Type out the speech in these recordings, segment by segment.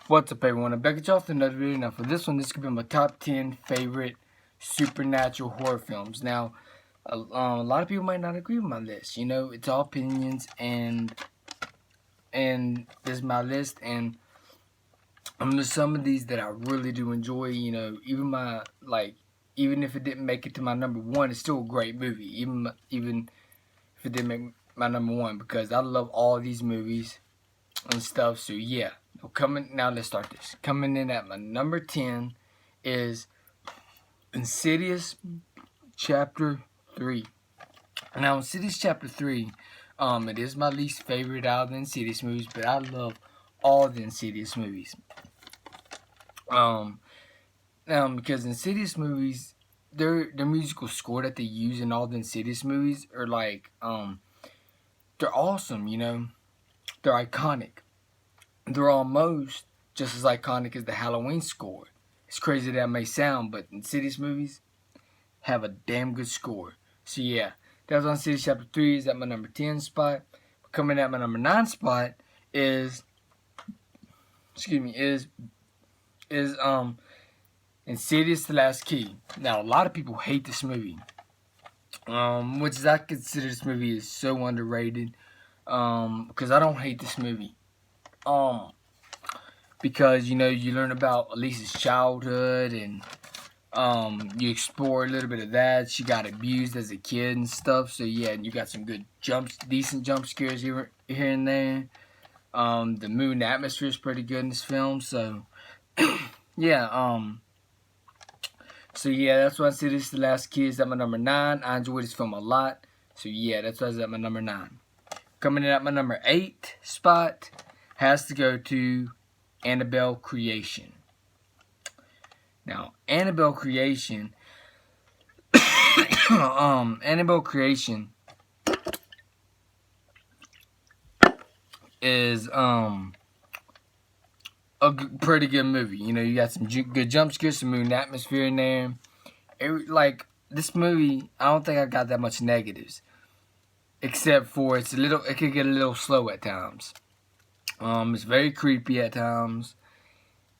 What's up, everyone? I'm back at y'all for another video. Now, for this one, this could be my top 10 favorite supernatural horror films. Now, a lot of people might not agree with my list. You know, it's all opinions, and this is my list, and there's some of these that I really do enjoy. You know, even if it didn't make it to my number one, it's still a great movie. Even if it didn't make my number one, because I love all these movies and stuff. So yeah. Now let's start this. Coming in at my number 10 is Insidious Chapter 3. Now, Insidious Chapter 3, it is my least favorite out of the Insidious movies, but I love all the Insidious movies. Now, because Insidious movies, their musical score that they use in all the Insidious movies are like, they're awesome, you know? They're iconic. They're almost just as iconic as the Halloween score. It's crazy that may sound, but Insidious movies have a damn good score. So yeah, that was on Insidious Chapter 3. Is at my number 10 spot. Coming at my number 9 spot is Insidious the Last Key. Now, a lot of people hate this movie, which is, I consider this movie is so underrated, because I don't hate this movie. Because, you know, you learn about Elise's childhood, and you explore a little bit of that. She got abused as a kid and stuff. So yeah, and you got some good decent jump scares here and there. The mood atmosphere is pretty good in this film. So yeah, so yeah, that's why I say this is the Last Key is at my number 9. I enjoy this film a lot. So yeah, that's why it's at my number 9. Coming in at my number 8 spot has to go to Annabelle Creation. Now, Annabelle Creation, Annabelle Creation is a pretty good movie. You know, you got some good jump scares, some mood atmosphere in there. Like this movie, I don't think I got that much negatives, except for it could get a little slow at times. It's very creepy at times.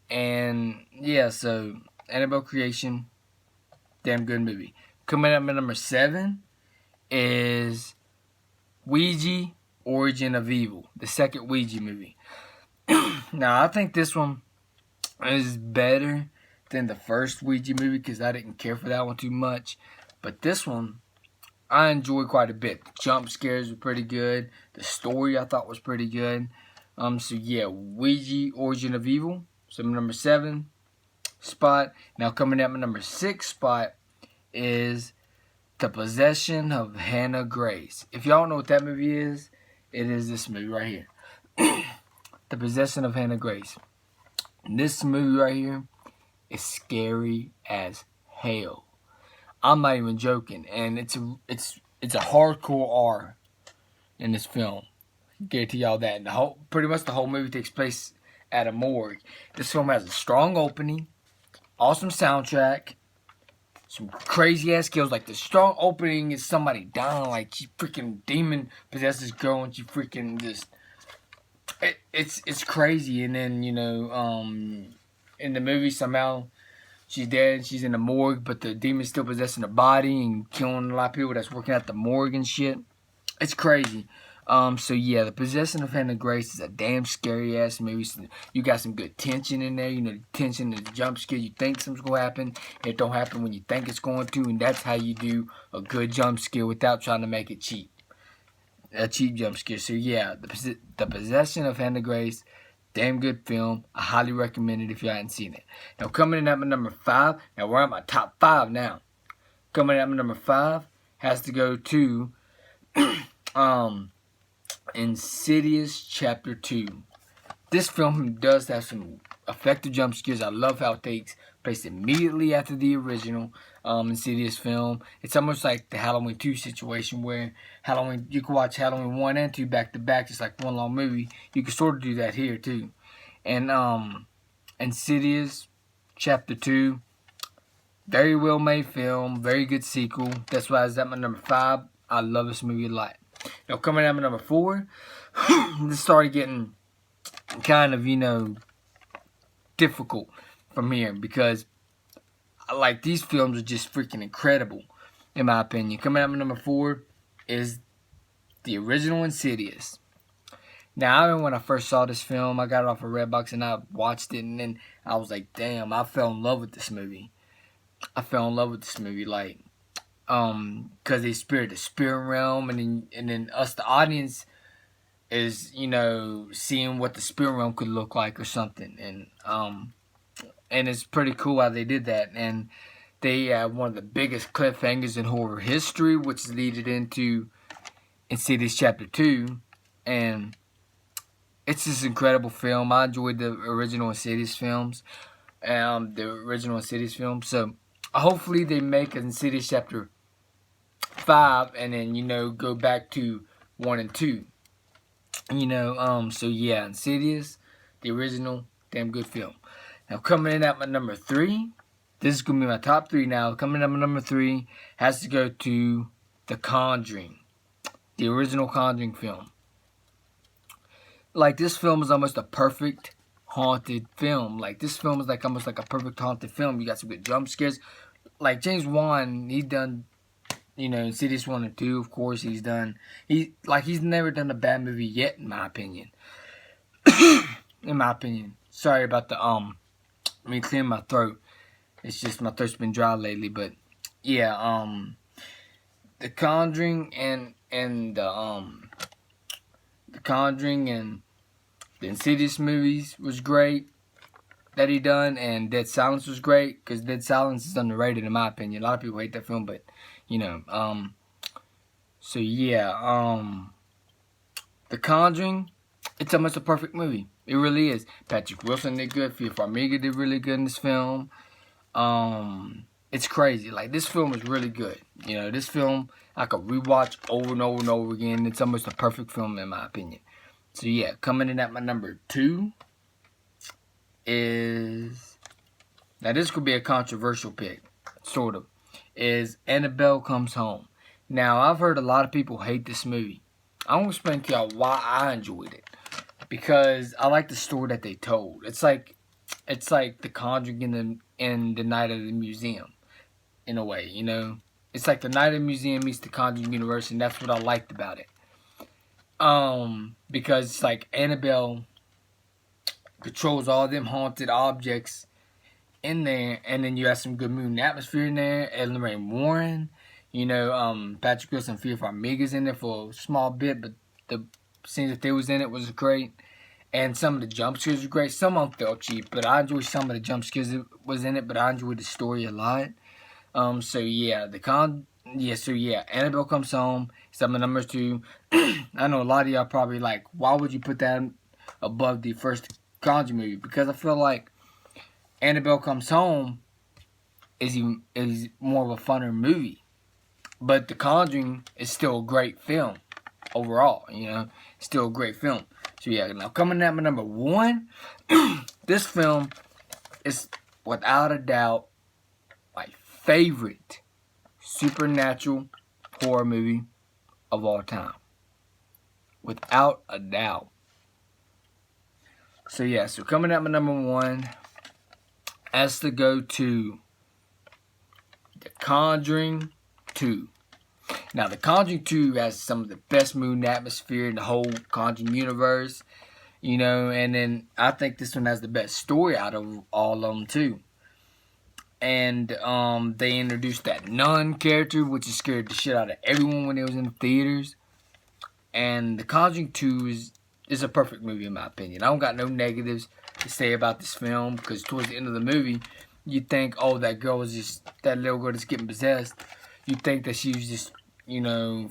And yeah, so Annabelle Creation, damn good movie. Coming up at number 7 is Ouija, Origin of Evil, the second Ouija movie. Now, I think this one is better than the first Ouija movie because I didn't care for that one too much. But this one, I enjoyed quite a bit. The jump scares were pretty good. The story I thought was pretty good. So yeah, Ouija, Origin of Evil. So my number 7 spot. Now coming at my number 6 spot is The Possession of Hannah Grace. If y'all don't know what that movie is, it is this movie right here. The Possession of Hannah Grace. This movie right here is scary as hell. I'm not even joking, and it's a hardcore R in this film. Guarantee y'all that. Pretty much the whole movie takes place at a morgue. This film has a strong opening, awesome soundtrack, some crazy ass kills. Like the strong opening is somebody dying, like she freaking demon possessed this girl, and she freaking just it's crazy. And then, you know, in the movie somehow she's dead, she's in the morgue, but the demon's still possessing her body and killing a lot of people that's working at the morgue and shit. It's crazy. So yeah, The Possession of Hannah Grace is a damn scary ass movie. So you got some good tension in there. You know, the tension, the jump scare. You think something's gonna happen, it don't happen when you think it's going to, and that's how you do a good jump scare without trying to make it cheap. A cheap jump scare. So yeah, The Possession of Hannah Grace, damn good film. I highly recommend it if you haven't seen it. Now coming in at my number 5. Now we're at my top 5 now. Coming in at my number 5 has to go to Insidious Chapter 2. This film does have some effective jump scares. I love how it takes place immediately after the original Insidious film. It's almost like the Halloween 2 situation where you can watch Halloween 1 and 2 back to back, just like one long movie. You can sort of do that here too. And Insidious Chapter 2, very well made film, very good sequel. That's why it's at my number 5. I love this movie a lot. Now coming at my number 4, this started getting kind of, you know, difficult from here because like these films are just freaking incredible in my opinion. Coming up at number 4 is the original Insidious. Now, I remember when I first saw this film, I got it off of Redbox and I watched it, and then I was like, damn, I fell in love with this movie. Like, because they spirit the spirit realm, and then us, the audience, is, you know, seeing what the spirit realm could look like or something, and it's pretty cool how they did that, and they have one of the biggest cliffhangers in horror history, which is leading into Insidious Chapter 2, and it's this incredible film. I enjoyed the original Insidious films. So, hopefully they make an Insidious Chapter 5 and then, you know, go back to 1 and 2. You know, so yeah, Insidious, the original, damn good film. Now, coming in at my number 3, this is going to be my top 3 now. Coming in at my number 3 has to go to The Conjuring, the original Conjuring film. Like, this film is almost a perfect haunted film. Like, this film is like almost like a perfect haunted film. You got some good jump scares. Like, James Wan, he's done, you know, Insidious 1 and 2, of course, he's never done a bad movie yet, in my opinion. Sorry about the, let me clear my throat. It's just my throat's been dry lately, but, yeah, The Conjuring and The Conjuring and the Insidious movies was great that he done, and Dead Silence was great, because Dead Silence is underrated in my opinion. A lot of people hate that film, but, you know, so yeah, The Conjuring, it's almost a perfect movie. It really is. Patrick Wilson did good. Fia Farmiga did really good in this film. It's crazy. Like, this film is really good. You know, this film I could rewatch over and over and over again. It's almost a perfect film in my opinion. So yeah, coming in at my number 2 is, now this could be a controversial pick, sort of, is Annabelle Comes Home. Now, I've heard a lot of people hate this movie. I'm going to explain to y'all why I enjoyed it. Because I like the story that they told. It's like The Conjuring in the Night of the Museum, in a way, you know. It's like the Night of the Museum meets the Conjuring universe, and that's what I liked about it. Because it's like Annabelle controls all them haunted objects in there, and then you have some good mood and atmosphere in there. Ed Lorraine Warren, you know, Patrick Wilson and Fia Farmiga's in there for a small bit, but the scenes that they was in it was great. And some of the jump scares were great. Some of them felt cheap, but I enjoyed some of the jump scares that was in it, but I enjoyed the story a lot. So yeah, Annabelle Comes Home. It's my number 2. I know a lot of y'all probably like, why would you put that above the first Conjuring movie? Because I feel like Annabelle Comes Home is more of a funner movie, but The Conjuring is still a great film overall. You know, still a great film. So yeah, now coming at my number 1, this film is without a doubt my favorite supernatural horror movie of all time. Without a doubt. So yeah, so coming at my number 1 has to go to The Conjuring 2. Now, The Conjuring 2 has some of the best mood and atmosphere in the whole Conjuring universe. You know, and then I think this one has the best story out of all of them too. And they introduced that nun character, which has scared the shit out of everyone when it was in the theaters. And The Conjuring 2 is a perfect movie in my opinion. I don't got no negatives to say about this film, because towards the end of the movie, you think, oh, that little girl that's getting possessed. You think that she was just, you know,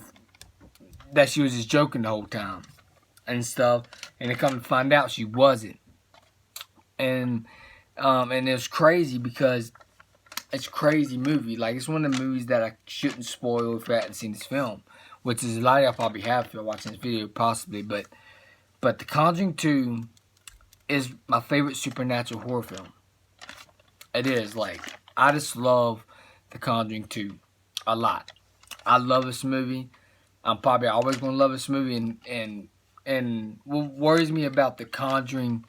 that she was just joking the whole time and stuff. And they come to find out she wasn't. And it's crazy because it's a crazy movie. Like, it's one of the movies that I shouldn't spoil if you hadn't seen this film, which is a lot of y'all probably have if you're watching this video, possibly. But The Conjuring 2 is my favorite supernatural horror film. It is. Like, I just love The Conjuring 2 a lot. I love this movie. I'm probably always going to love this movie. And what worries me about The Conjuring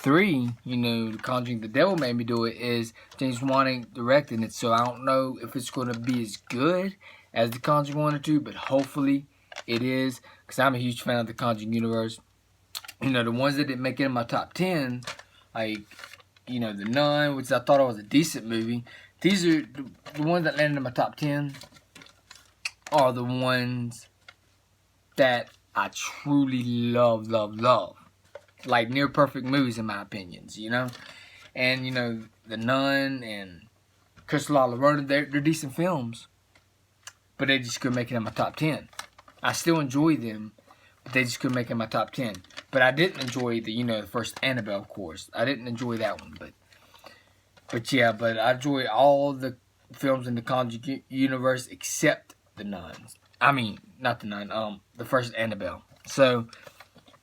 3, you know, The Conjuring, The Devil Made Me Do It, is James Wan directing it. So I don't know if it's going to be as good as The Conjuring 1 or 2, but hopefully it is, because I'm a huge fan of the Conjuring universe. You know, the ones that didn't make it in my top 10, like, you know, The Nun, which I thought was a decent movie. These are the ones that landed in my top 10 are the ones that I truly love. Like near perfect movies in my opinions, you know? And, you know, The Nun and Crystal La Llorona, they're decent films. But they just couldn't make it in my top 10. I still enjoy them, but they just couldn't make it in my top 10. But I didn't enjoy the, you know, the first Annabelle, of course. I didn't enjoy that one, but yeah, but I enjoy all the films in the Conjuring universe except The Nuns. I mean, not The Nun, the first Annabelle. So,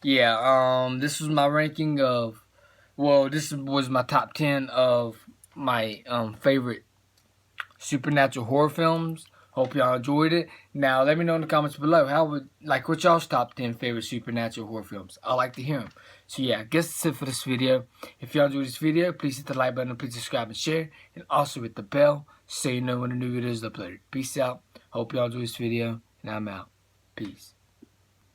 yeah, this was my ranking of, well, this was my top 10 of my favorite supernatural horror films. Hope y'all enjoyed it. Now, let me know in the comments below, what's y'all's top 10 favorite supernatural horror films? I like to hear them. So yeah, I guess that's it for this video. If y'all enjoyed this video, please hit the like button, please subscribe and share. And also hit the bell so you know when a new video is uploaded. Peace out. Hope y'all enjoyed this video, and I'm out. Peace.